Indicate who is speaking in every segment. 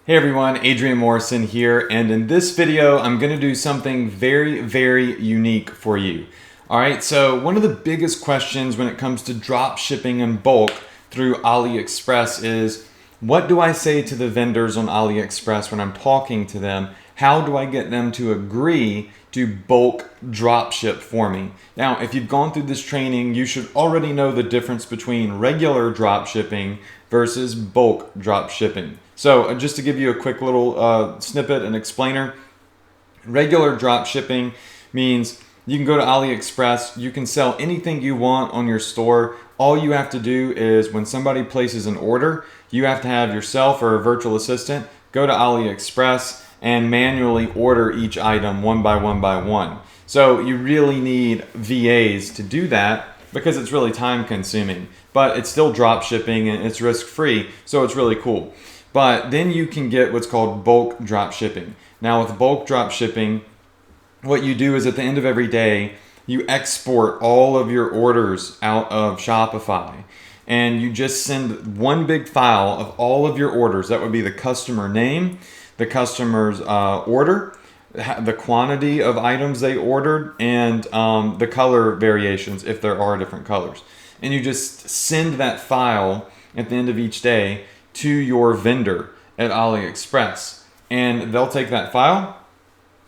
Speaker 1: Hey everyone, Adrian Morrison here, and in this video I'm going to do something very unique for you. Alright, so one of the biggest questions when it comes to drop shipping in bulk through AliExpress is, what do I say to the vendors on AliExpress when I'm talking to them? How do I get them to agree to bulk drop ship for me? Now, if you've gone through this training, you should already know the difference between regular drop shipping versus bulk drop shipping. So just to give you a quick little snippet and explainer, regular drop shipping means you can go to AliExpress, you can sell anything you want on your store. All you have to do is when somebody places an order, you have to have yourself or a virtual assistant go to AliExpress and manually order each item one by one. So you really need VAs to do that because it's really time consuming, but it's still drop shipping and it's risk free, so it's really cool. But then you can get what's called bulk drop shipping. Now with bulk drop shipping, what you do is at the end of every day, you export all of your orders out of Shopify and you just send one big file of all of your orders. That would be the customer name, the customer's order, the quantity of items they ordered, and the color variations if there are different colors. And you just send that file at the end of each day to your vendor at AliExpress, and they'll take that file,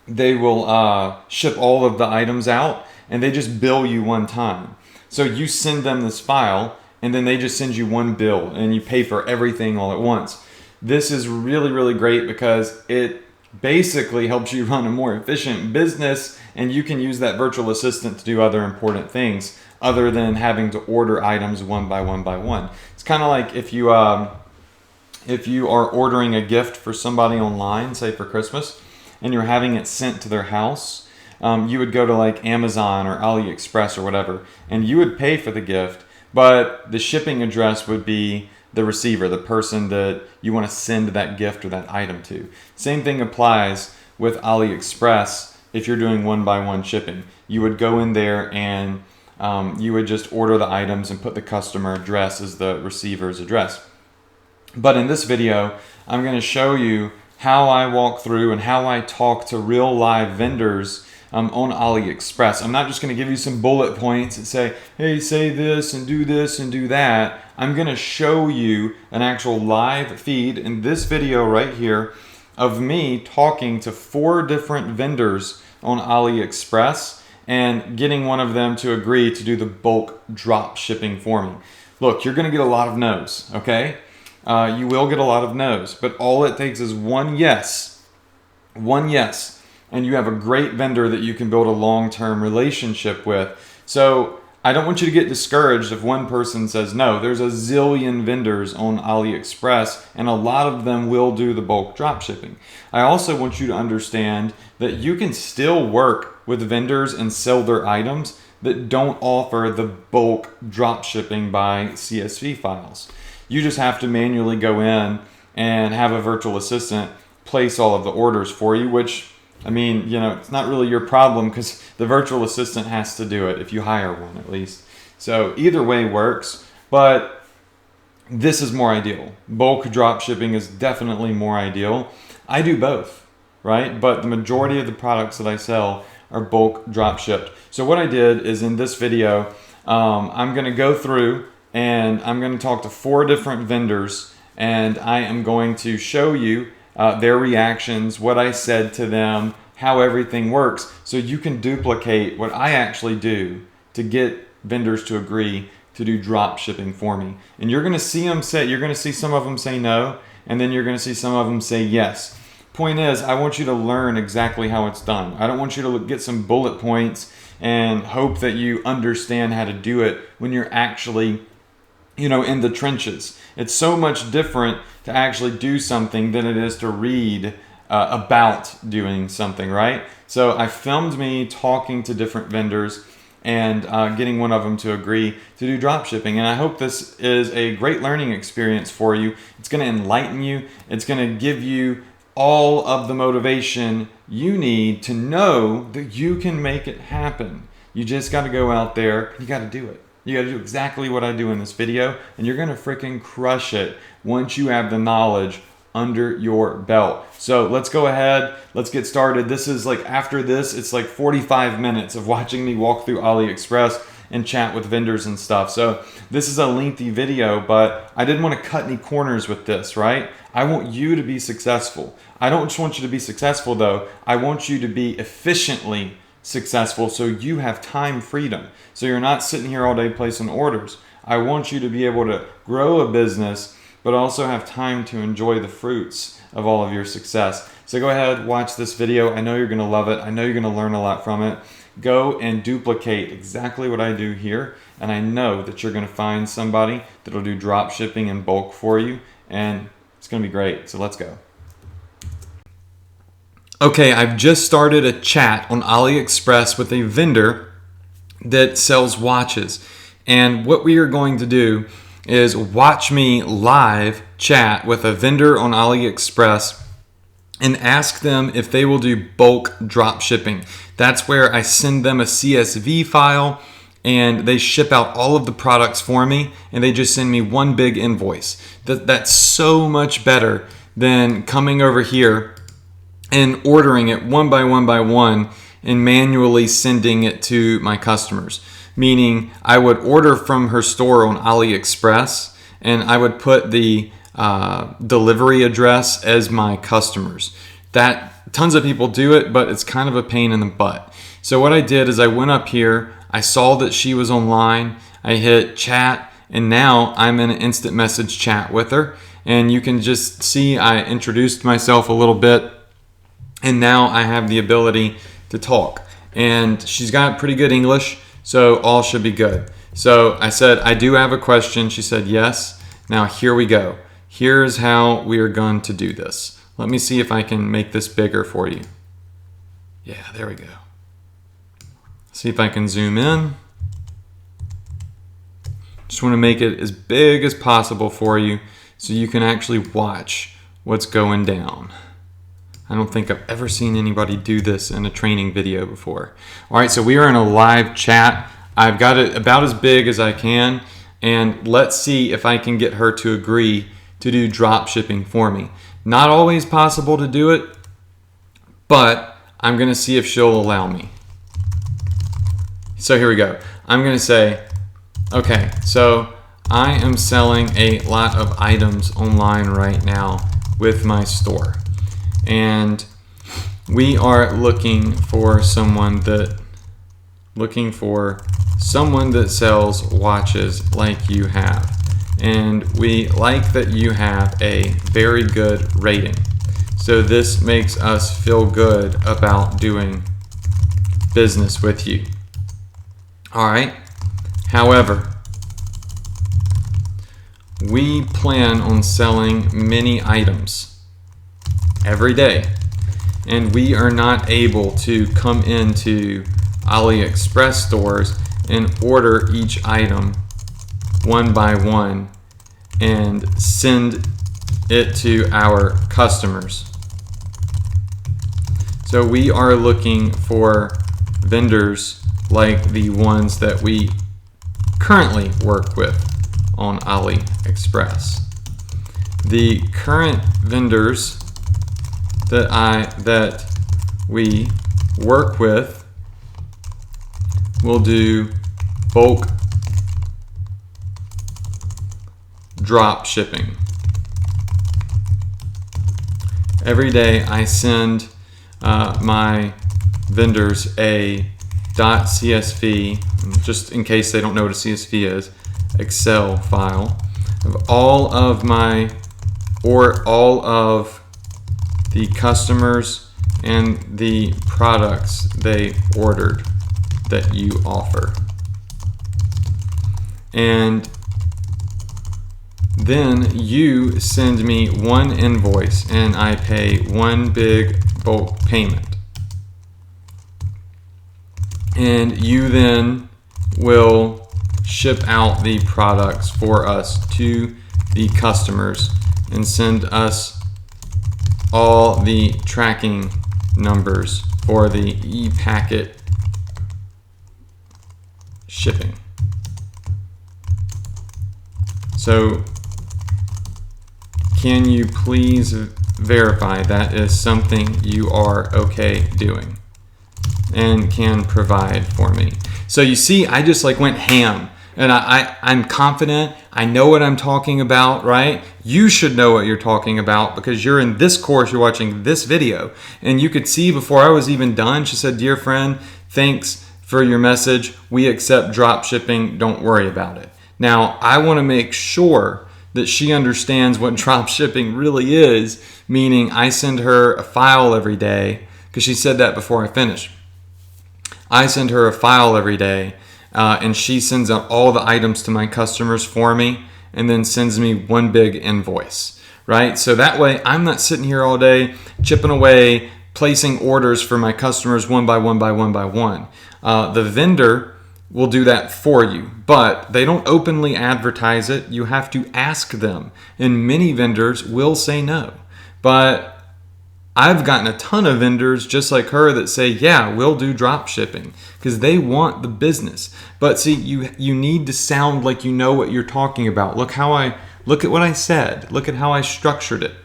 Speaker 1: they will ship all of the items out, and they just bill you one time. So you send them this file and then they just send you one bill and you pay for everything all at once. This is really great because it basically helps you run a more efficient business, and you can use that virtual assistant to do other important things other than having to order items one by one. It's kind of like if you are ordering a gift for somebody online, say for Christmas, and you're having it sent to their house, you would go to like Amazon or AliExpress or whatever, and you would pay for the gift, but the shipping address would be the receiver, the person that you want to send that gift or that item to. Same thing applies with AliExpress. If you're doing one by one shipping, you would go in there and you would just order the items and put the customer address as the receiver's address. But in this video, I'm going to show you how I walk through and how I talk to real live vendors on AliExpress. I'm not just going to give you some bullet points and say, hey, say this and do that. I'm going to show you an actual live feed in this video right here of me talking to 4 different vendors on AliExpress and getting one of them to agree to do the bulk drop shipping for me. Look, you're going to get a lot of no's, okay? You will get a lot of no's, but all it takes is one yes, and you have a great vendor that you can build a long-term relationship with. So I don't want you to get discouraged if one person says no. There's a zillion vendors on AliExpress, and a lot of them will do the bulk drop shipping. I also want you to understand that you can still work with vendors and sell their items that don't offer the bulk drop shipping by CSV files. You just have to manually go in and have a virtual assistant place all of the orders for you, which, I mean, you know, it's not really your problem because the virtual assistant has to do it if you hire one at least. So either way works, but this is more ideal. Bulk drop shipping is definitely more ideal. I do both, right? But the majority of the products that I sell are bulk drop shipped. So what I did is in this video, I'm going to go through and I'm going to talk to 4 different vendors, and I am going to show you their reactions, what I said to them, how everything works, so you can duplicate what I actually do to get vendors to agree to do drop shipping for me. And you're going to see them say, you're going to see some of them say no, and then you're going to see some of them say yes. Point is, I want you to learn exactly how it's done. I don't want you to get some bullet points and hope that you understand how to do it when you're actually, you know, in the trenches. It's so much different to actually do something than it is to read about doing something, right? So I filmed me talking to different vendors and getting one of them to agree to do drop shipping. And I hope this is a great learning experience for you. It's going to enlighten you. It's going to give you all of the motivation you need to know that you can make it happen. You just got to go out there. You got to do it. You got to do exactly what I do in this video, and you're going to freaking crush it once you have the knowledge under your belt. So let's go ahead, let's get started. This is like, after this, it's like 45 minutes of watching me walk through AliExpress and chat with vendors and stuff. So this is a lengthy video, but I didn't want to cut any corners with this, right? I want you to be successful. I don't just want you to be successful though. I want you to be efficiently successful so you have time freedom. So you're not sitting here all day placing orders. I want you to be able to grow a business, but also have time to enjoy the fruits of all of your success. So go ahead, watch this video. I know you're gonna love it. I know you're gonna learn a lot from it. Go and duplicate exactly what I do here. And I know that you're gonna find somebody that'll do drop shipping in bulk for you. And it's gonna be great, so let's go. Okay, I've just started a chat on AliExpress with a vendor that sells watches. And what we are going to do is watch me live chat with a vendor on AliExpress and ask them if they will do bulk drop shipping. That's where I send them a CSV file and they ship out all of the products for me and they just send me one big invoice. That's so much better than coming over here and ordering it one by one and manually sending it to my customers. Meaning I would order from her store on AliExpress and I would put the delivery address as my customers. That tons of people do it, but it's kind of a pain in the butt. So what I did is I went up here, I saw that she was online, I hit chat, and now I'm in an instant message chat with her. And you can just see I introduced myself a little bit, and now I have the ability to talk. And she's got pretty good English, so all should be good. So I said, I do have a question. She said, yes. Now here we go. Here's how we are going to do this. Let me see if I can make this bigger for you. Yeah, there we go. See if I can zoom in. Just want to make it as big as possible for you so you can actually watch what's going down. I don't think I've ever seen anybody do this in a training video before. All right, so we are in a live chat. I've got it about as big as I can, and let's see if I can get her to agree to do drop shipping for me. Not always possible to do it, but I'm gonna see if she'll allow me. So here we go. I'm gonna say, okay, so I am selling a lot of items online right now with my store. And we are looking for someone that sells watches like you have. And we like that you have a very good rating. So this makes us feel good about doing business with you. All right. However, we plan on selling many items every day, and we are not able to come into AliExpress stores and order each item one by one and send it to our customers. So we are looking for vendors like the ones that we currently work with on AliExpress. The current vendors that we work with will do bulk drop shipping. Every day I send my vendors a .csv, just in case they don't know what a CSV is, Excel file of all of the customers and the products they ordered that you offer. And then you send me one invoice and I pay one big bulk payment. And you then will ship out the products for us to the customers and send us all the tracking numbers for the e-packet shipping. can you please verify that is something you are okay doing and can provide for me? So you see, I just like went ham. And I'm confident. I know what I'm talking about, right? You should know what you're talking about because you're in this course, you're watching this video. And you could see before I was even done, she said, "Dear friend, thanks for your message. We accept drop shipping. Don't worry about it." Now, I want to make sure that she understands what drop shipping really is, meaning I send her a file every day, because she said that before I finished. I send her a file every day. And she sends out all the items to my customers for me and then sends me one big invoice, right? So that way I'm not sitting here all day chipping away, placing orders for my customers one by one by one by one. The vendor will do that for you, but they don't openly advertise it. You have to ask them, and many vendors will say no. But I've gotten a ton of vendors just like her that say, yeah, we'll do drop shipping because they want the business. But see, you need to sound like you know what you're talking about. Look at what I said. Look at how I structured it.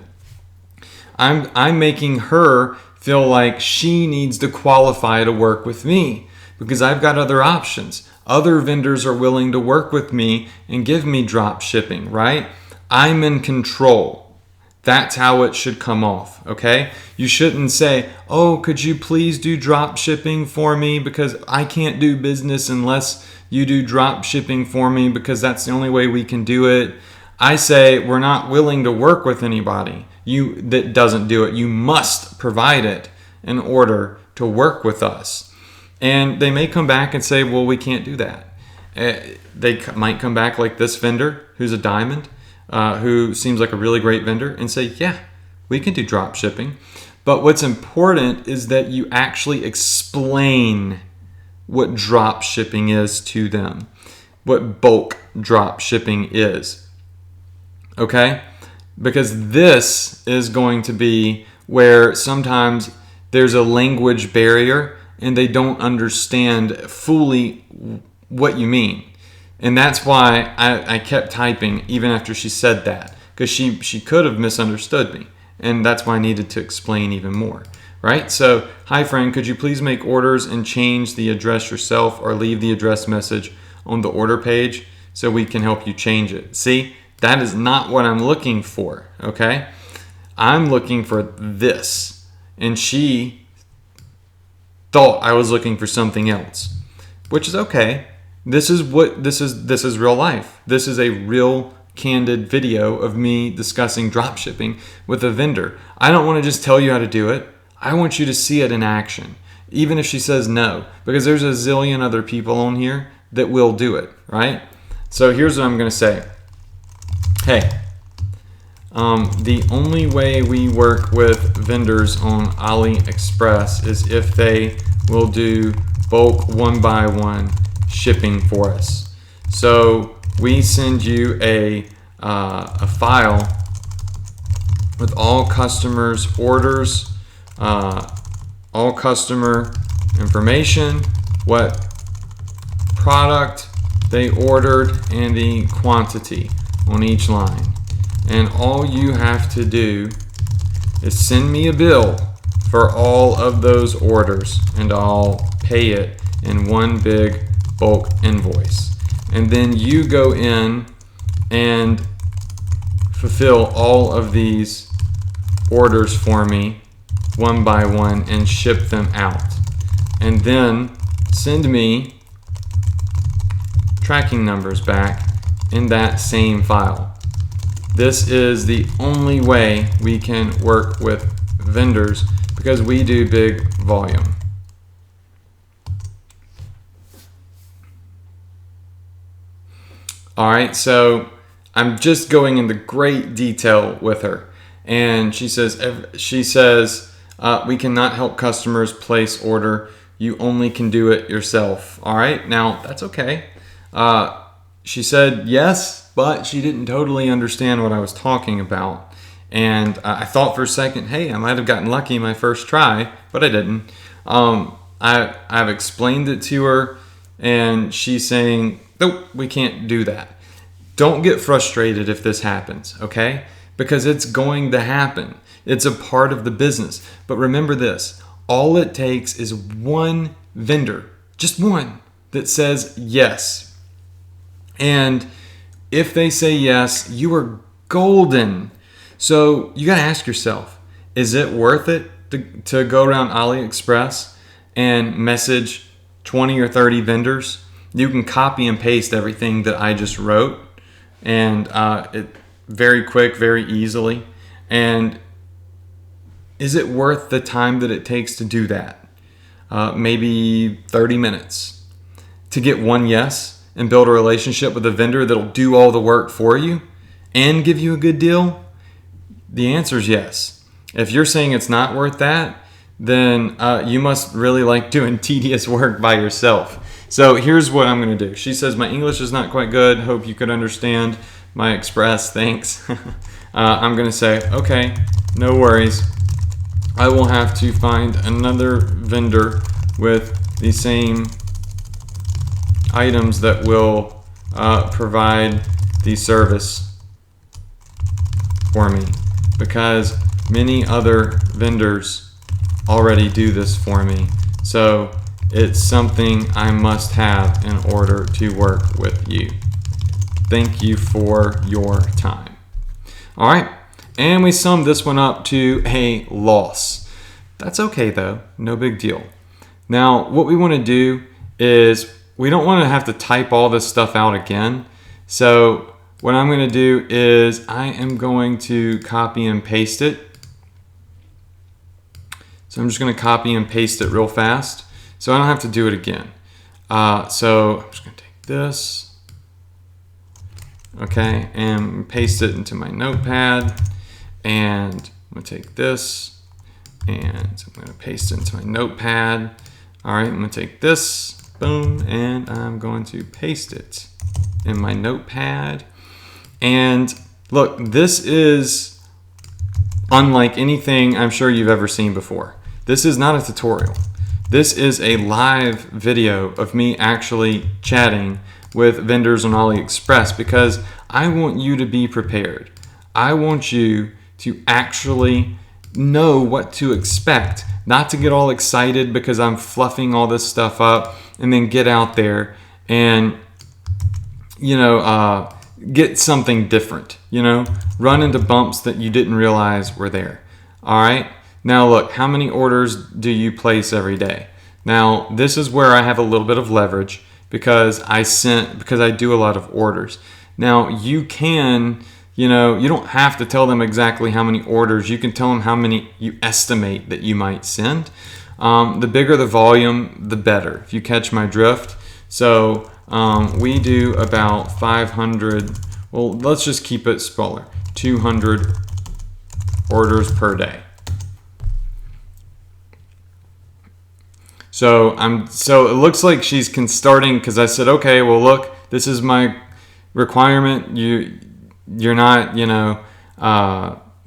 Speaker 1: I'm making her feel like she needs to qualify to work with me because I've got other options. Other vendors are willing to work with me and give me drop shipping, right? I'm in control. That's how it should come off, okay? You shouldn't say, "Oh, could you please do drop shipping for me because I can't do business unless you do drop shipping for me because that's the only way we can do it." I say, we're not willing to work with anybody that doesn't do it. You must provide it in order to work with us. And they may come back and say, "Well, we can't do that." They might come back like this vendor who's a diamond, who seems like a really great vendor, and say, "Yeah, we can do drop shipping." But what's important is that you actually explain what drop shipping is to them, what bulk drop shipping is. Okay? Because this is going to be where sometimes there's a language barrier and they don't understand fully what you mean. And that's why I kept typing even after she said that, because she could have misunderstood me. And that's why I needed to explain even more, right? So, "Hi friend, could you please make orders and change the address yourself or leave the address message on the order page so we can help you change it?" See, that is not what I'm looking for, okay? I'm looking for this. And she thought I was looking for something else, which is okay. This is real life. This is a real candid video of me discussing drop shipping with a vendor. I don't want to just tell you how to do it. I want you to see it in action, even if she says no, because there's a zillion other people on here that will do it, right? So here's what I'm going to say. Hey, the only way we work with vendors on AliExpress is if they will do bulk one by one shipping for us. So we send you a file with all customers' orders, all customer information, what product they ordered, and the quantity on each line. And all you have to do is send me a bill for all of those orders, and I'll pay it in one big bulk invoice. And then you go in and fulfill all of these orders for me one by one and ship them out. And then send me tracking numbers back in that same file. This is the only way we can work with vendors because we do big volume. All right, so I'm just going into great detail with her. And she says, we cannot help customers place order. You only can do it yourself. All right, now that's okay. She said yes, but she didn't totally understand what I was talking about. And I thought for a second, hey, I might have gotten lucky my first try, but I didn't. I've explained it to her, and she's saying, nope, we can't do that. Don't get frustrated if this happens, okay? because it's going to happen. It's a part of the business. But remember this, all it takes is one vendor, just one, that says yes. And if they say yes, you are golden. So you got to ask yourself, is it worth it to go around AliExpress and message 20 or 30 vendors? You can copy and paste everything that I just wrote, and it very quick, very easily. And is it worth the time that it takes to do that? Maybe 30 minutes to get one yes and build a relationship with a vendor that'll do all the work for you and give you a good deal? The answer is yes. If you're saying it's not worth that, then you must really like doing tedious work by yourself. So here's what I'm going to do. She says, my English is not quite good. Hope you could understand my express. Thanks. I'm going to say, okay, no worries. I will have to find another vendor with the same items that will provide the service for me, because many other vendors already do this for me. So it's something I must have in order to work with you. Thank you for your time. All right, and we summed this one up to a loss. That's okay though, no big deal. Now, what we want to do is we don't want to have to type all this stuff out again. So what I'm going to do is I am going to copy and paste it. So I'm just going to copy and paste it real fast, so I don't have to do it again. So I'm just going to take this, okay, and paste it into my notepad. And I'm going to take this, and I'm going to paste it into my notepad. All right, I'm going to take this, boom, and I'm going to paste it in my notepad. And look, this is unlike anything I'm sure you've ever seen before. This is not a tutorial. This is a live video of me actually chatting with vendors on AliExpress, because I want you to be prepared. I want you to actually know what to expect, not to get all excited because I'm fluffing all this stuff up, and then get out there and, get something different, run into bumps that you didn't realize were there. All right. Now look, how many orders do you place every day? Now this is where I have a little bit of leverage, because I do a lot of orders. Now you can, you don't have to tell them exactly how many orders. You can tell them how many you estimate that you might send. The bigger the volume, the better, if you catch my drift. So we do about 500, well, let's just keep it smaller, 200 orders per day. So it looks like she's starting, because I said, okay, well look, this is my requirement. You're not,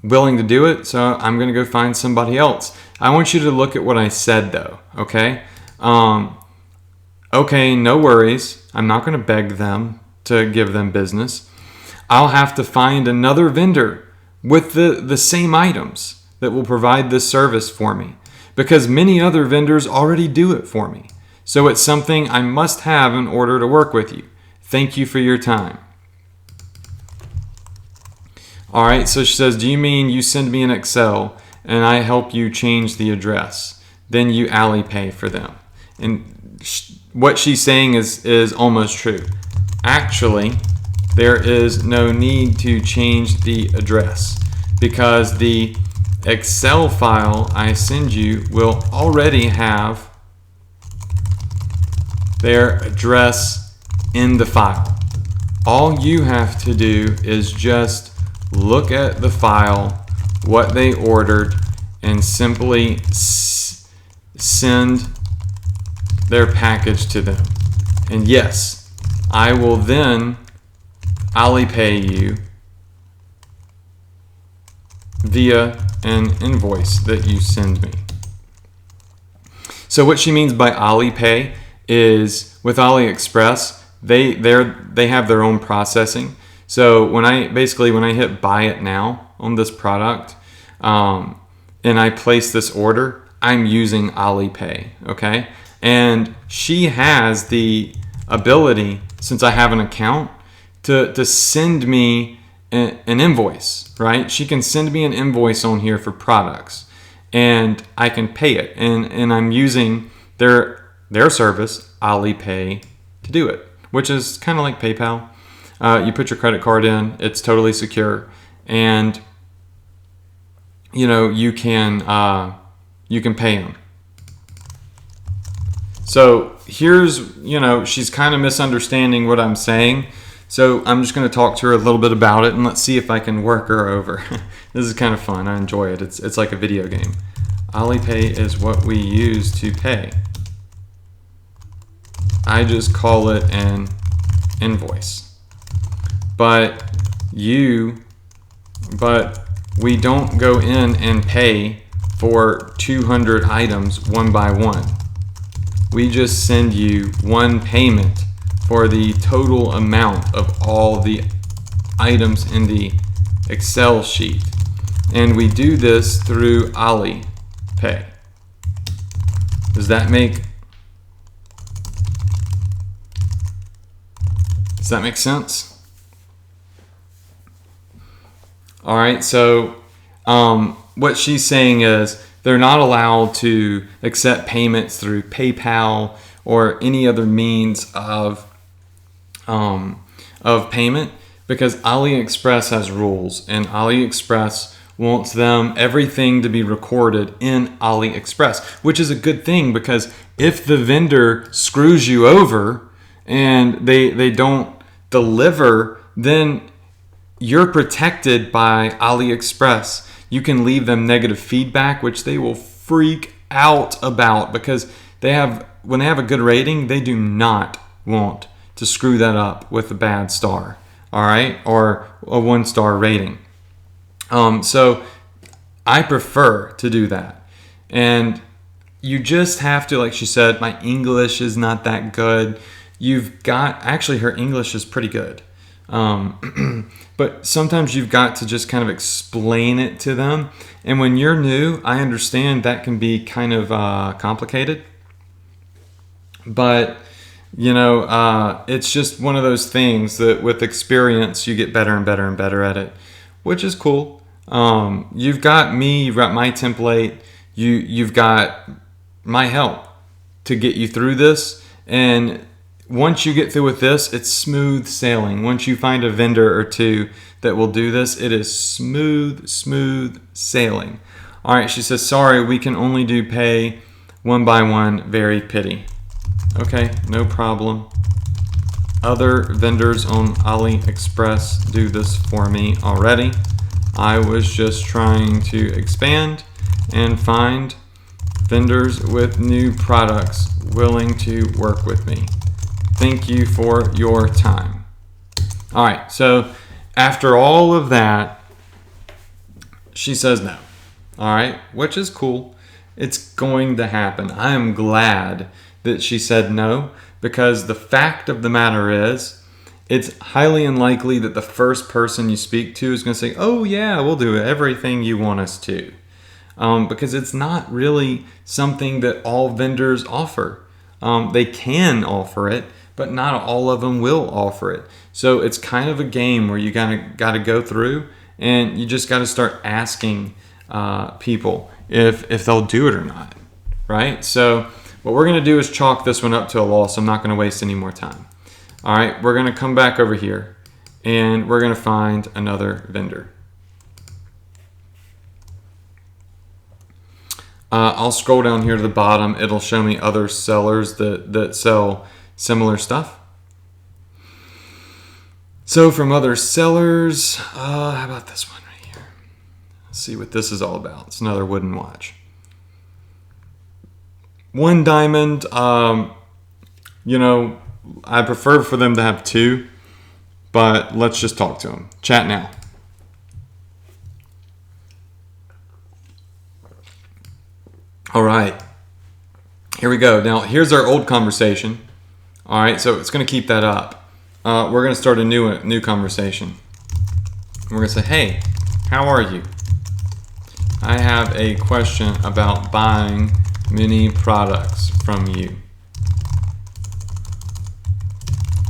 Speaker 1: willing to do it, so I'm going to go find somebody else. I want you to look at what I said though, okay? Okay, no worries. I'm not going to beg them to give them business. I'll have to find another vendor with the same items that will provide this service for me, because many other vendors already do it for me. So it's something I must have in order to work with you. Thank you for your time. All right, so she says, do you mean you send me an Excel and I help you change the address? Then you Alipay for them. And what she's saying is almost true. Actually, there is no need to change the address, because the Excel file I send you will already have their address in the file. All you have to do is just look at the file, what they ordered, and simply send their package to them. And yes, I will then Alipay you via an invoice that you send me. So what she means by Alipay is, with AliExpress, they have their own processing. So when I hit buy it now, on this product, and I place this order, I'm using Alipay, okay? And she has the ability, since I have an account, to send me an invoice, right? She can send me an invoice on here for products, and I can pay it. And I'm using their service, Alipay, to do it, which is kind of like PayPal. You put your credit card in, it's totally secure, and you can pay them. So here's, she's kind of misunderstanding what I'm saying. So I'm just going to talk to her a little bit about it, and let's see if I can work her over. This is kind of fun. I enjoy it. It's like a video game. Alipay is what we use to pay. I just call it an invoice. But we don't go in and pay for 200 items one by one. We just send you one payment for the total amount of all the items in the Excel sheet. And we do this through Alipay. Does that make sense? All right, so what she's saying is they're not allowed to accept payments through PayPal or any other means of payment, because AliExpress has rules, and AliExpress wants everything to be recorded in AliExpress, which is a good thing, because if the vendor screws you over and they don't deliver, then you're protected by AliExpress. You can leave them negative feedback, which they will freak out about, because when they have a good rating, they do not want to screw that up with a bad star, all right, or a 1-star rating. So I prefer to do that. And you just have to, like she said, my English is not that good. Actually her English is pretty good. But sometimes you've got to just kind of explain it to them. And when you're new, I understand that can be kind of complicated. But it's just one of those things that with experience, you get better and better and better at it, which is cool. You've got me, you've got my template, you've got my help to get you through this. And once you get through with this, it's smooth sailing. Once you find a vendor or two that will do this, it is smooth sailing. All right, she says, sorry, we can only do pay one by one, very pity. Okay, no problem. Other vendors on AliExpress do this for me already. I was just trying to expand and find vendors with new products willing to work with me. Thank you for your time. All right, so after all of that, she says no. All right, which is cool. It's going to happen. I am glad that she said no, because the fact of the matter is, it's highly unlikely that the first person you speak to is going to say, oh yeah, we'll do everything you want us to. Because it's not really something that all vendors offer. They can offer it, but not all of them will offer it. So it's kind of a game where you got to go through, and you just got to start asking people if they'll do it or not, right? So what we're going to do is chalk this one up to a loss. I'm not going to waste any more time. All right, we're going to come back over here, and we're going to find another vendor. I'll scroll down here to the bottom. It'll show me other sellers that sell similar stuff. So from other sellers, how about this one right here? Let's see what this is all about. It's another wooden watch. One diamond, I prefer for them to have two, but let's just talk to them. Chat now. All right, here we go. Now, here's our old conversation. All right, so it's going to keep that up. We're going to start a new conversation. We're going to say, hey, How are you? I have a question about buying many products from you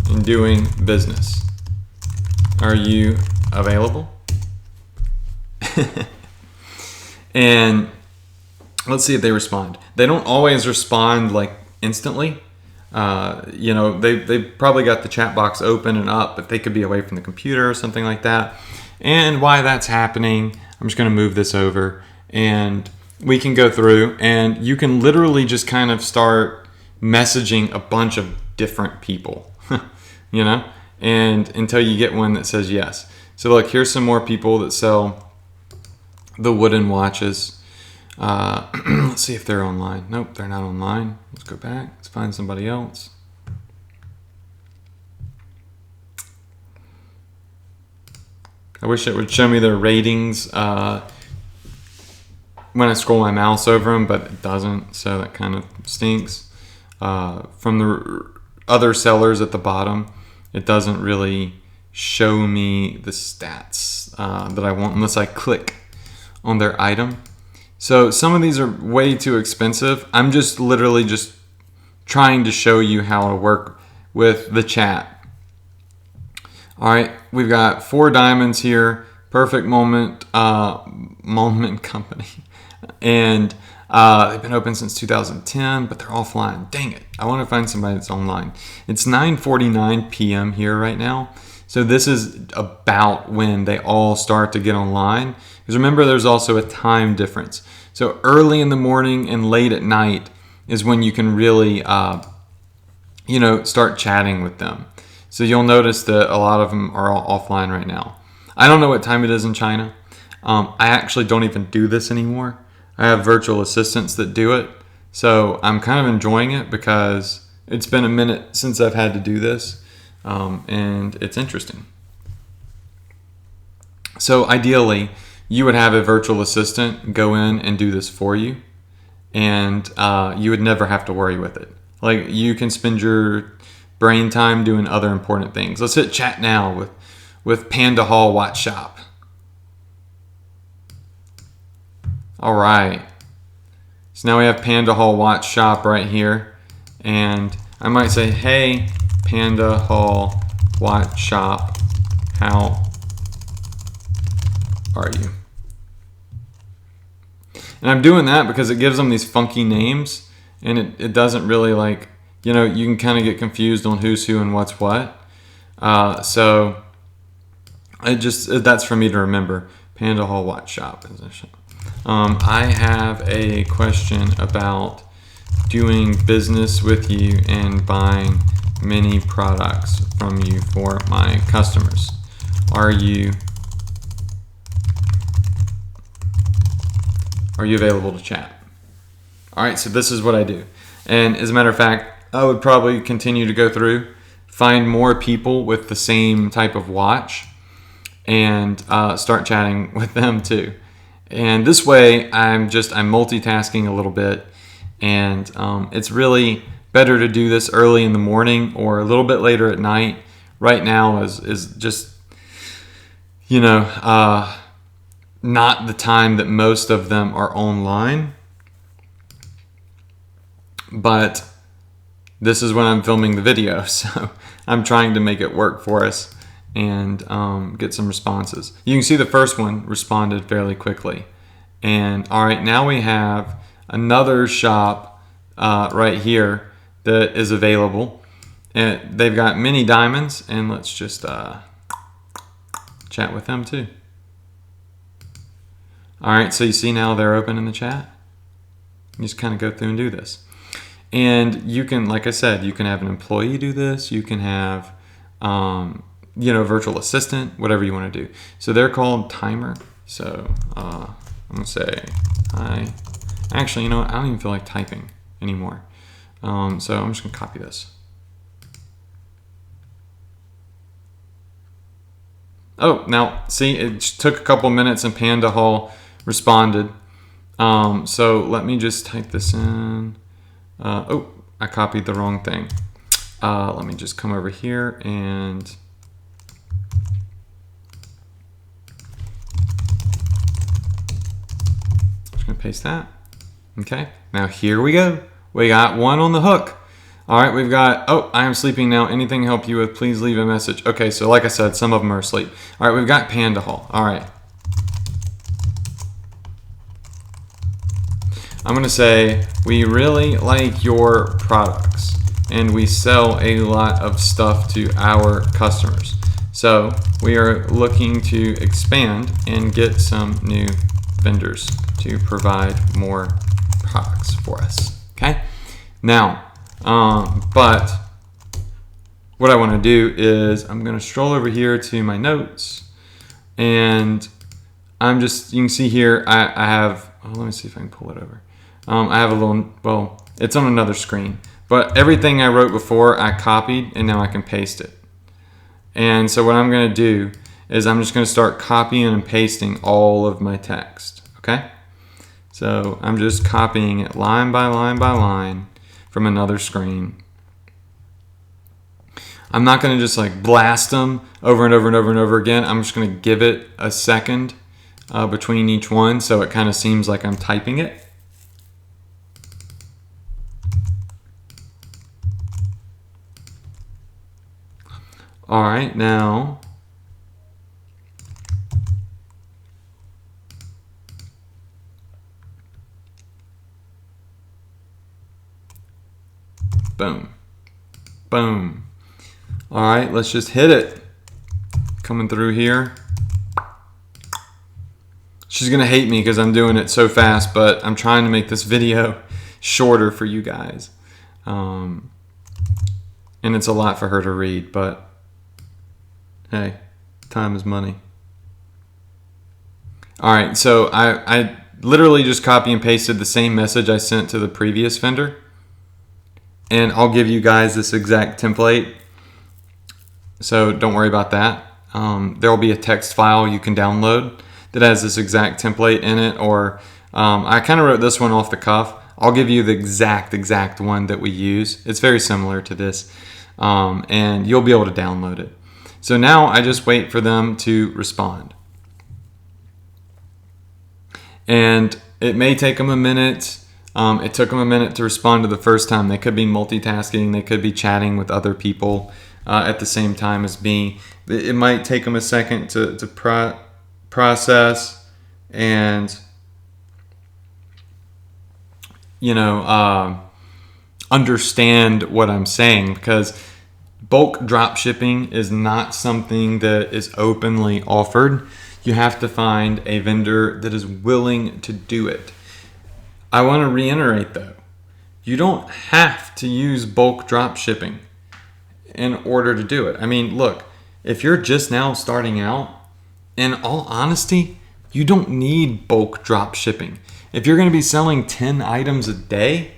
Speaker 1: and doing business. Are you available? And let's see if they respond. They don't always respond like instantly. You know, they probably got the chat box open and up, but they could be away from the computer or something like that. And why that's happening, I'm just going to move this over and we can go through, and you can literally just kind of start messaging a bunch of different people, you know, and until you get one that says yes. So look, here's some more people that sell the wooden watches. Let's see if they're online. Nope, they're not online. Let's go back. Let's find somebody else. I wish it would show me their ratings when I scroll my mouse over them, but it doesn't, so that kind of stinks. From the other sellers at the bottom, it doesn't really show me the stats that I want unless I click on their item. So some of these are way too expensive. I'm just literally just trying to show you how to work with the chat. All right, we've got 4 diamonds here. Perfect Moment Company, and they've been open since 2010, but they're offline. Dang it! I want to find somebody that's online. It's 9:49 p.m. here right now, so this is about when they all start to get online. Because remember, there's also a time difference. So early in the morning and late at night is when you can really, you know, start chatting with them. So you'll notice that a lot of them are all offline right now. I don't know what time it is in China. I actually don't even do this anymore. I have virtual assistants that do it. So I'm kind of enjoying it because it's been a minute since I've had to do this. And it's interesting. So ideally, you would have a virtual assistant go in and do this for you, and you would never have to worry with it. Like, you can spend your brain time doing other important things. Let's hit chat now with Panda Hall Watch Shop. All right. So now we have Panda Hall Watch Shop right here, and I might say, hey, Panda Hall Watch Shop, how are you? And I'm doing that because it gives them these funky names, and it doesn't really, like, you know, you can kind of get confused on who's who and what's what. So that's for me to remember. Panda Hall Watch Shop is a shop. I have a question about doing business with you and buying many products from you for my customers. Are you available to chat? All right, so this is what I do. And as a matter of fact, I would probably continue to go through, find more people with the same type of watch, and start chatting with them too. And this way, I'm multitasking a little bit, and it's really better to do this early in the morning or a little bit later at night. Right now is just, you know, not the time that most of them are online, but this is when I'm filming the video, so I'm trying to make it work for us and get some responses. You can see the first one responded fairly quickly. And all right, now we have another shop right here that is available, and they've got many diamonds, and let's just chat with them too. All right, so you see now they're open in the chat. You just kind of go through and do this. And you can, like I said, you can have an employee do this. You can have, you know, virtual assistant, whatever you want to do. So they're called Timer. So I'm going to say hi. Actually, you know what? I don't even feel like typing anymore. So I'm just going to copy this. Oh, now see, it took a couple minutes and Panda Hall responded. So let me just type this in. Oh, I copied the wrong thing. Let me just come over here and gonna paste that. Okay, now here we go. We got one on the hook. All right, we've got, oh, I am sleeping now. Anything to help you with, please leave a message. Okay, so like I said, some of them are asleep. All right, we've got Panda Haul. All right. I'm gonna say, we really like your products and we sell a lot of stuff to our customers. So we are looking to expand and get some new vendors to provide more products for us, okay? Now, but what I wanna do is I'm gonna stroll over here to my notes and I'm just, you can see here, I have, oh, let me see if I can pull it over. I have a little, well, it's on another screen, but everything I wrote before I copied and now I can paste it. And so what I'm gonna do is I'm just gonna start copying and pasting all of my text, okay? So I'm just copying it line by line by line from another screen. I'm not gonna just like blast them over and over and over and over again. I'm just gonna give it a second between each one so it kind of seems like I'm typing it. All right, now boom, boom. All right, let's just hit it. Coming through here. She's gonna hate me because I'm doing it so fast, but I'm trying to make this video shorter for you guys. And it's a lot for her to read, but hey, time is money. All right, so I literally just copy and pasted the same message I sent to the previous vendor. And I'll give you guys this exact template. So don't worry about that. There will be a text file you can download that has this exact template in it. Or I kind of wrote this one off the cuff. I'll give you the exact one that we use. It's very similar to this. And you'll be able to download it. So now I just wait for them to respond. And it may take them a minute. It took them a minute to respond to the first time. They could be multitasking. They could be chatting with other people at the same time as me. It might take them a second to process and, you know, understand what I'm saying, because bulk drop shipping is not something that is openly offered. You have to find a vendor that is willing to do it. I want to reiterate though, you don't have to use bulk drop shipping in order to do it. I mean, look, if you're just now starting out, in all honesty, you don't need bulk drop shipping. If you're going to be selling 10 items a day,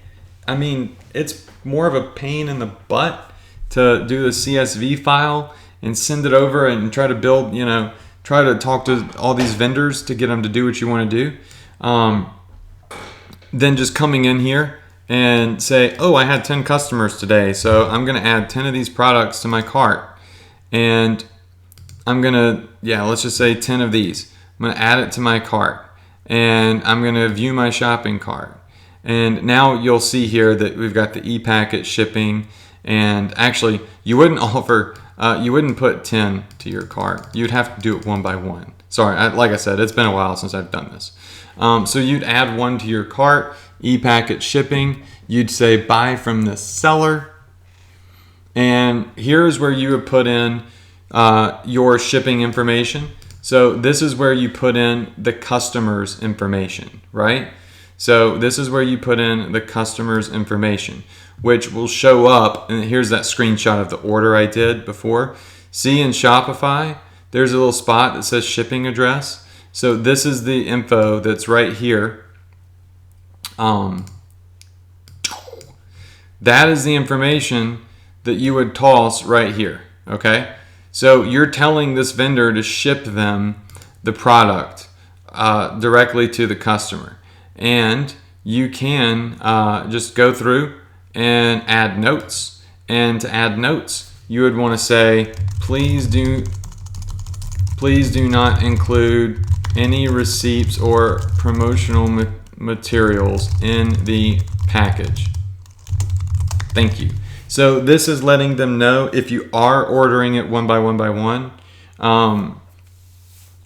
Speaker 1: I mean, it's more of a pain in the butt to do the CSV file and send it over and try to build, you know, try to talk to all these vendors to get them to do what you want to do. Then just coming in here and say, oh, I had 10 customers today, so I'm going to add 10 of these products to my cart. And I'm going to, yeah, let's just say 10 of these. I'm going to add it to my cart. And I'm going to view my shopping cart. And now you'll see here that we've got the e-packet shipping. And actually, you wouldn't offer, you wouldn't put 10 to your cart. You'd have to do it one by one. Sorry, like I said, it's been a while since I've done this. So you'd add one to your cart, e-packet shipping. You'd say buy from the seller. And here's where you would put in your shipping information. So this is where you put in the customer's information, right? So this is where you put in the customer's information, which will show up. And here's that screenshot of the order I did before. See, in Shopify, there's a little spot that says shipping address. So this is the info that's right here. That is the information that you would toss right here, okay? So you're telling this vendor to ship them the product directly to the customer. And you can just go through and add notes. And to add notes, you would want to say, please do not include any receipts or promotional materials in the package. Thank you. So this is letting them know if you are ordering it one by one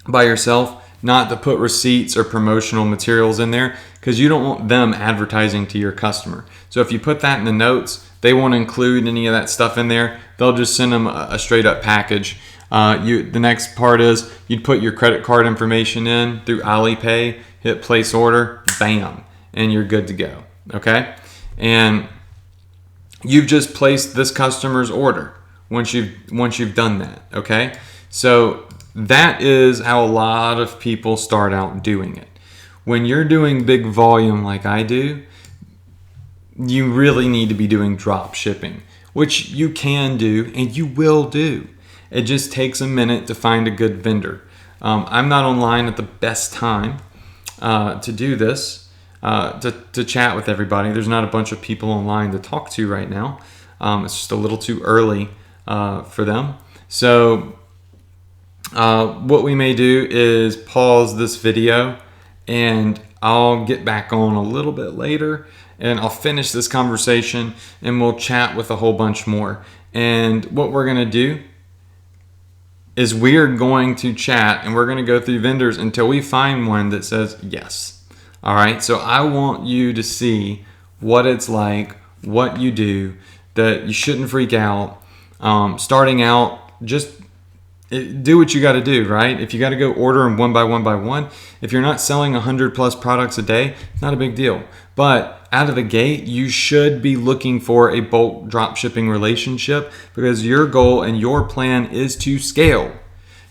Speaker 1: by yourself, not to put receipts or promotional materials in there, because you don't want them advertising to your customer. So if you put that in the notes, they won't include any of that stuff in there. They'll just send them a straight up package. The next part is you'd put your credit card information in through Alipay, hit place order, bam, and you're good to go. Okay, and you've just placed this customer's order once you've done that. Okay, so that is how a lot of people start out doing it. When you're doing big volume like I do, you really need to be doing drop shipping, which you can do and you will do. It just takes a minute to find a good vendor. I'm not online at the best time to do this, to chat with everybody. There's not a bunch of people online to talk to right now. It's just a little too early for them. So what we may do is pause this video and I'll get back on a little bit later and I'll finish this conversation and we'll chat with a whole bunch more. And what we're going to do is we're going to chat and we're going to go through vendors until we find one that says yes. All right. So I want you to see what it's like, what you do, that you shouldn't freak out. Starting out, just do what you got to do, right? If you got to go order them one by one, if you're not selling 100 plus products a day, it's not a big deal. But out of the gate, you should be looking for a bulk drop shipping relationship, because your goal and your plan is to scale.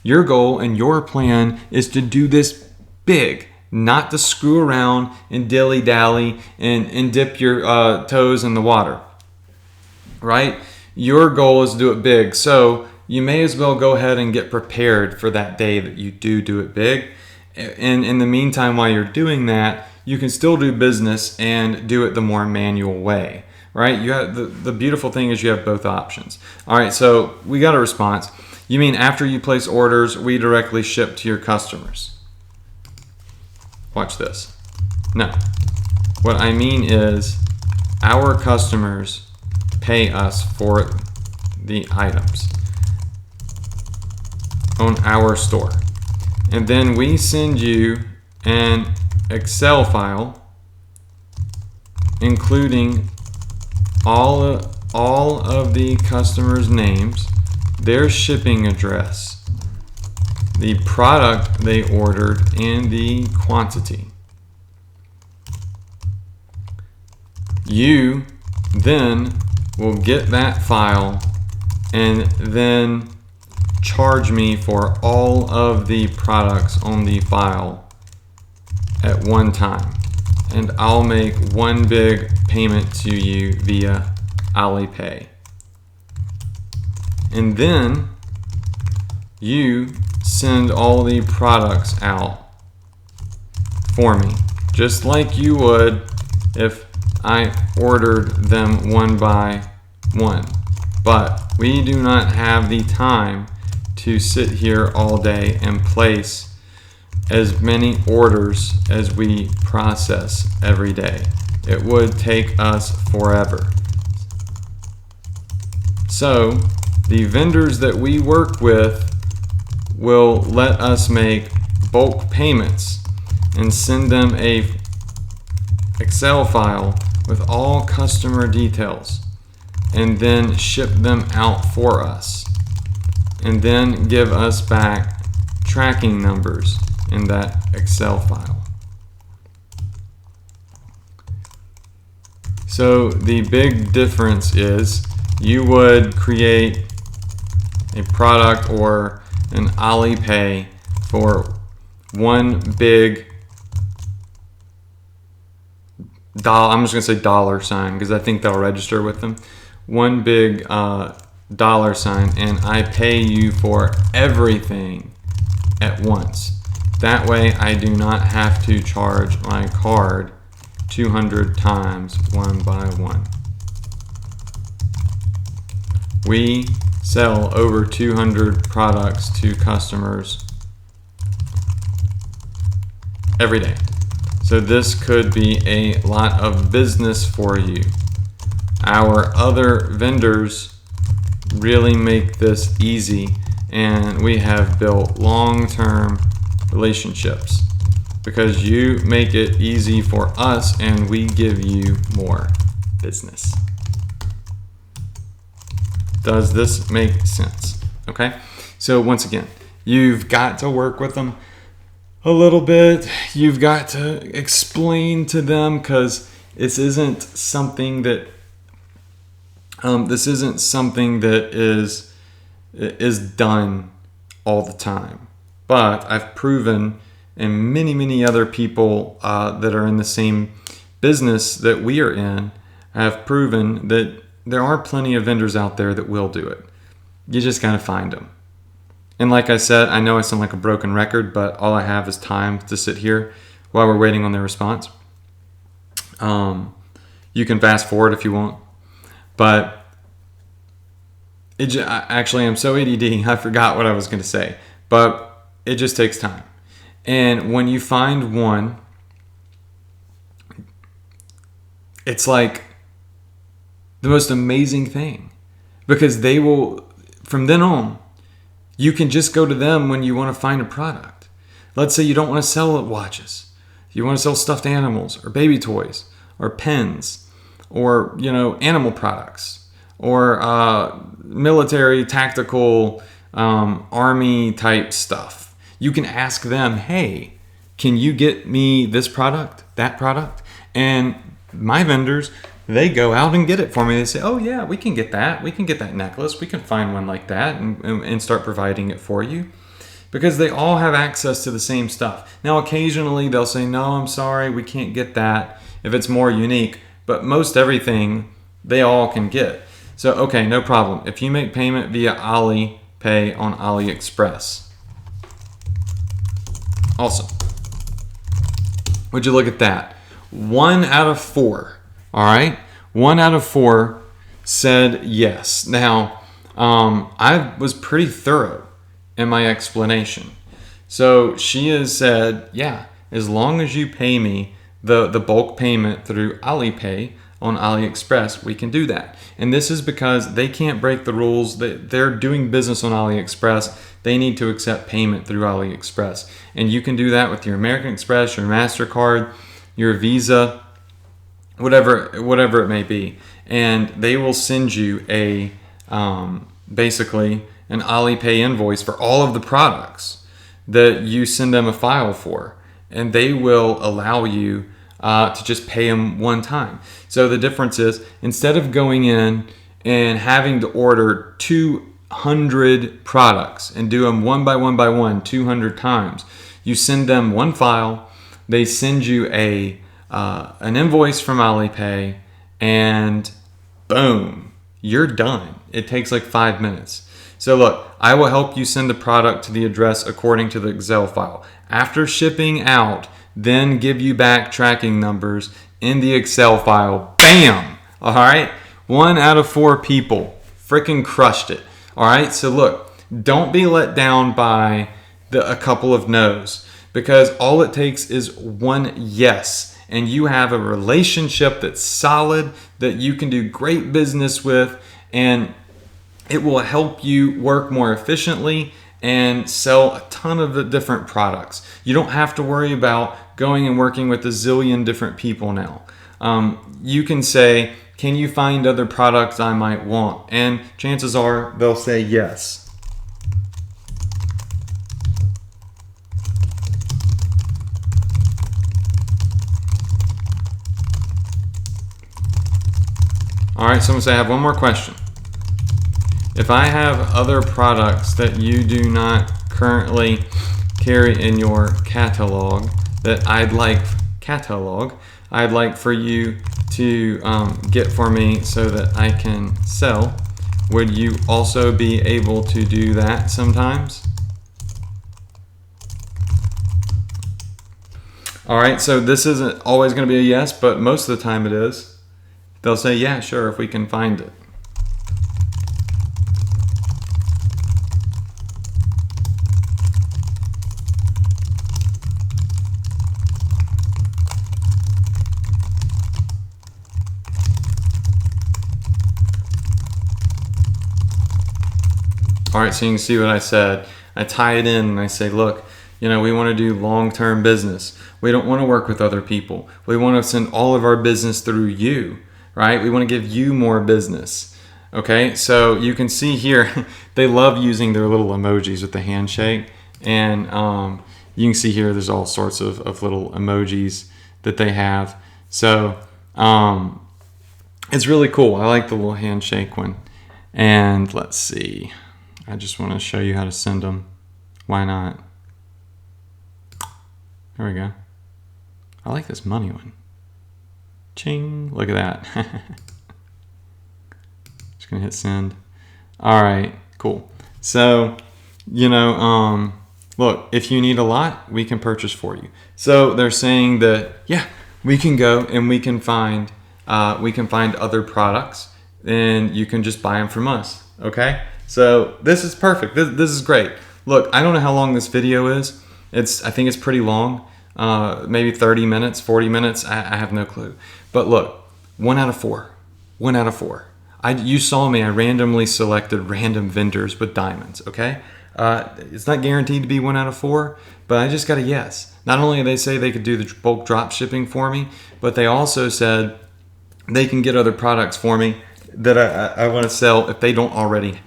Speaker 1: Your goal and your plan is to do this big, not to screw around and dilly-dally and dip your toes in the water, right? Your goal is to do it big. So you may as well go ahead and get prepared for that day that you do it big. And in the meantime, while you're doing that, you can still do business and do it the more manual way, right? You have the beautiful thing is you have both options. All right, so we got a response. You mean after you place orders, we directly ship to your customers? Watch this. No. What I mean is our customers pay us for the items on our store. And then we send you an Excel file including all of the customers' names, their shipping address, the product they ordered, and the quantity. You then will get that file and then charge me for all of the products on the file at one time, and I'll make one big payment to you via Alipay. And then you send all the products out for me, just like you would if I ordered them one by one. But we do not have the time to sit here all day and place as many orders as we process every day. It would take us forever. So the vendors that we work with will let us make bulk payments and send them a Excel file with all customer details, and then ship them out for us, and then give us back tracking numbers in that Excel file. So the big difference is you would create a product or an Alipay for one big dollar, I'm just going to say dollar sign because I think they'll register with them. One big dollar sign, and I pay you for everything at once. That way I do not have to charge my card 200 times one by one. We sell over 200 products to customers every day. So this could be a lot of business for you. Our other vendors really make this easy, and we have built long-term relationships because you make it easy for us and we give you more business. Does this make sense? Okay, so once again, you've got to work with them a little bit. You've got to explain to them, because this isn't something that is done all the time. But I've proven, and many other people that are in the same business that we are in have proven that there are plenty of vendors out there that will do it. You just gotta find them. And like I said, I know I sound like a broken record, but all I have is time to sit here while we're waiting on their response. You can fast forward if you want, but actually I'm so ADD, I forgot what I was gonna say, but it just takes time. And when you find one, it's like the most amazing thing, because they will, from then on, you can just go to them when you want to find a product. Let's say you don't want to sell watches. You want to sell stuffed animals or baby toys or pens or, animal products or military, tactical, army type stuff. You can ask them, hey, can you get me this product, that product? And my vendors, they go out and get it for me. They say, oh yeah, we can get that. We can get that necklace. We can find one like that and start providing it for you, because they all have access to the same stuff. Now, occasionally they'll say, no, I'm sorry, we can't get that if it's more unique, but most everything they all can get. So, okay, no problem. If you make payment via Alipay on AliExpress, awesome. Would you look at that? 1 out of 4. All right, 1 out of 4 said yes. Now, I was pretty thorough in my explanation. So she has said, yeah, as long as you pay me the bulk payment through Alipay on AliExpress, we can do that. And this is because they can't break the rules. They're doing business on AliExpress. They need to accept payment through AliExpress. And you can do that with your American Express, your MasterCard, your Visa, whatever it may be, and they will send you basically an Alipay invoice for all of the products that you send them a file for, and they will allow you to just pay them one time. So the difference is, instead of going in and having to order 200 products and do them one by one 200 times, you send them one file, they send you an invoice from Alipay, and boom, you're done. It takes like 5 minutes. So look, I will help you send the product to the address according to the Excel file. After shipping out, then give you back tracking numbers in the Excel file. Bam! All right, 1 out of 4 people freaking crushed it. All right, so look, don't be let down by a couple of no's, because all it takes is one yes, and you have a relationship that's solid, that you can do great business with, and it will help you work more efficiently and sell a ton of the different products. You don't have to worry about going and working with a zillion different people now. You can say, can you find other products I might want? And chances are they'll say yes. All right, someone say, I have one more question. If I have other products that you do not currently carry in your catalog that I'd like for you to get for me so that I can sell, would you also be able to do that sometimes? All right, so this isn't always going to be a yes, but most of the time it is. They'll say, yeah, sure, if we can find it. All right, so you can see what I said. I tie it in and I say, look, you know, we want to do long-term business. We don't want to work with other people. We want to send all of our business through you, right? We want to give you more business. Okay, so you can see here, they love using their little emojis with the handshake. And you can see here, there's all sorts of little emojis that they have. So it's really cool. I like the little handshake one. And let's see. I just want to show you how to send them. Why not? There we go. I like this money one. Ching. Look at that. Just going to hit send. All right. Cool. So, you know, look, if you need a lot, we can purchase for you. So they're saying that, yeah, we can go and we can find other products and you can just buy them from us. Okay. So this is perfect. This is great. Look, I don't know how long this video is. I think it's pretty long. Maybe 30 minutes, 40 minutes. I have no clue. But look, 1 out of 4. 1 out of 4. You saw me. I randomly selected random vendors with diamonds. Okay. It's not guaranteed to be 1 out of 4, but I just got a yes. Not only did they say they could do the bulk drop shipping for me, but they also said they can get other products for me that I want to sell if they don't already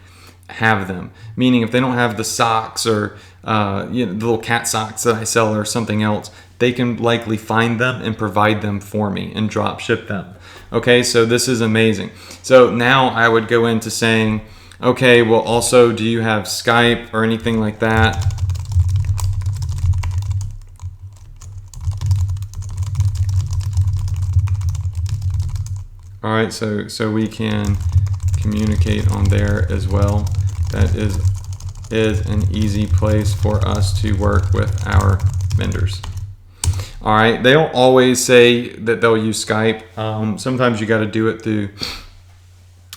Speaker 1: have them. Meaning if they don't have the socks or the little cat socks that I sell or something else, they can likely find them and provide them for me and drop ship them. Okay, so this is amazing. So now I would go into saying, okay, well also, do you have Skype or anything like that? All right, so we can communicate on there as well. That is an easy place for us to work with our vendors. All right, they don't always say that they'll use Skype. Sometimes you got to do it through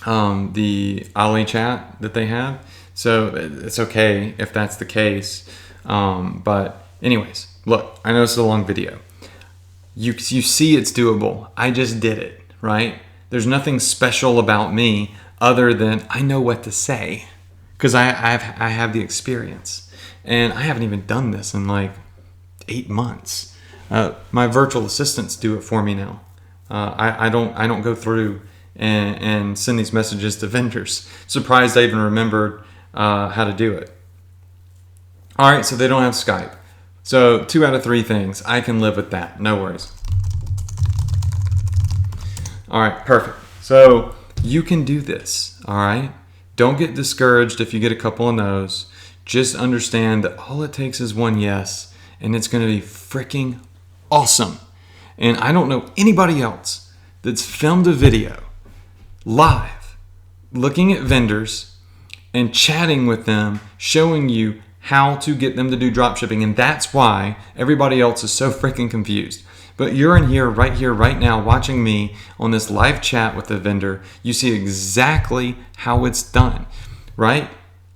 Speaker 1: the AliChat that they have. So it's okay if that's the case. But anyways, look, I know this is a long video. You see it's doable. I just did it, right? There's nothing special about me other than I know what to say because I have the experience. And I haven't even done this in like 8 months. My virtual assistants do it for me now. I don't go through and send these messages to vendors. Surprised I even remembered how to do it. All right, so they don't have Skype. So 2 out of 3 things. I can live with that. No worries. All right, perfect. So you can do this, all right? Don't get discouraged if you get a couple of no's. Just understand that all it takes is one yes, and it's going to be freaking awesome. And I don't know anybody else that's filmed a video live, looking at vendors and chatting with them, showing you how to get them to do drop shipping. And that's why everybody else is so freaking confused. But you're in here, right now, watching me on this live chat with the vendor. You see exactly how it's done, right?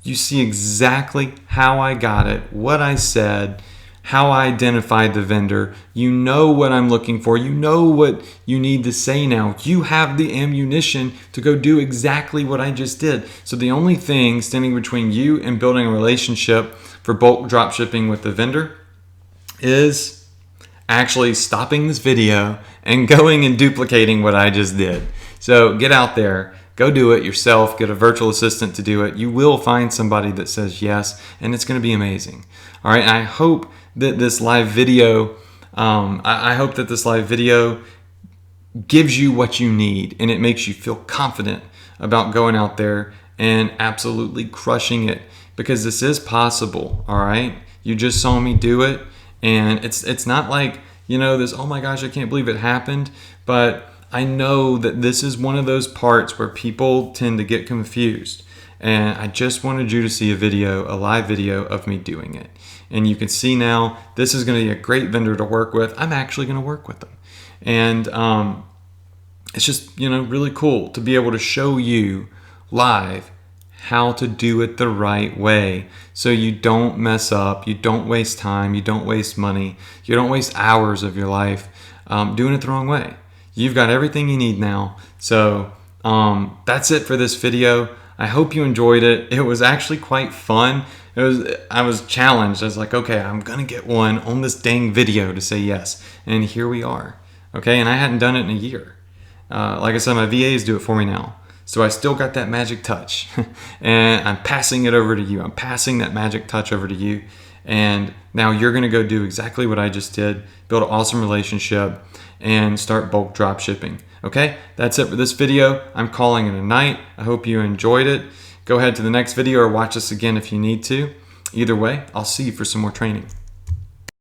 Speaker 1: You see exactly how I got it, what I said, how I identified the vendor. You know what I'm looking for. You know what you need to say now. You have the ammunition to go do exactly what I just did. So the only thing standing between you and building a relationship for bulk drop shipping with the vendor is actually stopping this video and going and duplicating what I just did. So get out there, go do it yourself, get a virtual assistant to do it. You will find somebody that says yes, and it's going to be amazing. All right, I hope that this live video, I hope that this live video gives you what you need and it makes you feel confident about going out there and absolutely crushing it, because this is possible. All right, you just saw me do it. And it's not like, this, oh my gosh, I can't believe it happened. But I know that this is one of those parts where people tend to get confused. And I just wanted you to see a live video of me doing it. And you can see now, this is going to be a great vendor to work with. I'm actually going to work with them. And it's just, really cool to be able to show you live how to do it the right way so you don't mess up, you don't waste time, you don't waste money, you don't waste hours of your life doing it the wrong way. You've got everything you need now. So that's it for this video. I hope you enjoyed it. It was actually quite fun. I was challenged. I was like, okay, I'm gonna get one on this dang video to say yes, and here we are. Okay, and I hadn't done it in a year. Like I said, my VAs do it for me now, so I still got that magic touch, and I'm passing it over to you. I'm passing that magic touch over to you, and now you're gonna go do exactly what I just did, build an awesome relationship, and start bulk drop shipping. Okay, that's it for this video. I'm calling it a night. I hope you enjoyed it. Go ahead to the next video or watch us again if you need to. Either way, I'll see you for some more training.